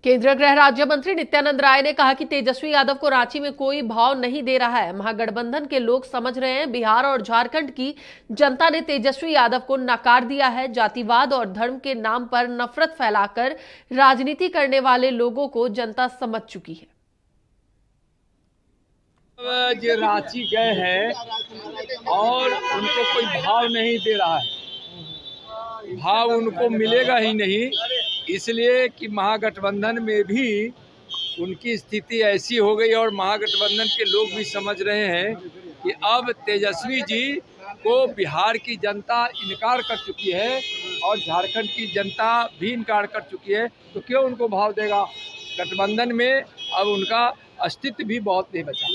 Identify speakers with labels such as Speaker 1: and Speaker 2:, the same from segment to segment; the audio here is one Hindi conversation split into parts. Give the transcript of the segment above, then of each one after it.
Speaker 1: केंद्रीय गृह राज्य मंत्री नित्यानंद राय ने कहा कि तेजस्वी यादव को रांची में कोई भाव नहीं दे रहा है। महागठबंधन के लोग समझ रहे हैं बिहार और झारखंड की जनता ने तेजस्वी यादव को नकार दिया है। जातिवाद और धर्म के नाम पर नफरत फैलाकर राजनीति करने वाले लोगों को जनता समझ चुकी है।
Speaker 2: जो रांची गए हैं और उनको कोई भाव नहीं दे रहा है, भाव उनको मिलेगा ही नहीं, इसलिए कि महागठबंधन में भी उनकी स्थिति ऐसी हो गई और महागठबंधन के लोग भी समझ रहे हैं कि अब तेजस्वी जी को बिहार की जनता इनकार कर चुकी है और झारखंड की जनता भी इनकार कर चुकी है, तो क्यों उनको भाव देगा। गठबंधन में अब उनका अस्तित्व भी बहुत नहीं बचा।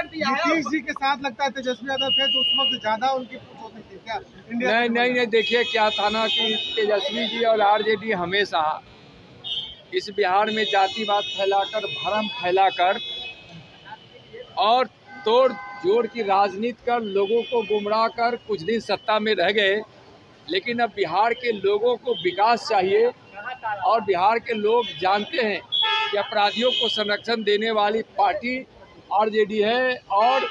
Speaker 3: नीतीश जी के साथ लगता है तेजस्वी यादव थे तो उस वक्त ज्यादा उनकी होती थी क्या?
Speaker 2: नहीं, देखिए क्या था ना कि तेजस्वी जी और आरजेडी हमेशा इस बिहार में जातिवाद फैलाकर, भ्रम फैलाकर और तोड़ जोड़ की राजनीति कर लोगों को गुमराह कर कुछ दिन सत्ता में रह गए, लेकिन अब बिहार के लोगों को विकास चाहिए और बिहार के लोग जानते हैं कि अपराधियों को संरक्षण देने वाली पार्टी आरजेडी है और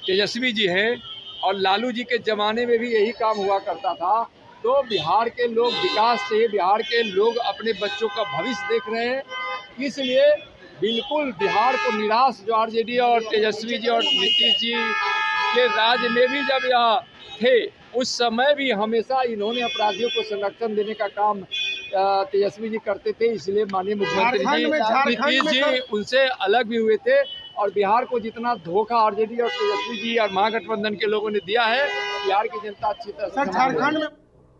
Speaker 2: तेजस्वी जी हैं, और लालू जी के ज़माने में भी यही काम हुआ करता था। तो बिहार के लोग विकास चाहिए, बिहार के लोग अपने बच्चों का भविष्य देख रहे हैं, इसलिए बिल्कुल बिहार को निराश जो आरजेडी और तेजस्वी जी और नीतीश जी के राज में भी जब यहाँ थे उस समय भी हमेशा इन्होंने अपराधियों को संरक्षण देने का काम तेजस्वी जी करते थे, इसलिए माननीय मुख्यमंत्री जी नीतीश जी उनसे अलग भी हुए थे। और बिहार को जितना धोखा आरजेडी और तेजस्वी जी और महागठबंधन के लोगों ने दिया है, बिहार की जनता अच्छी तरह से
Speaker 3: झारखंड में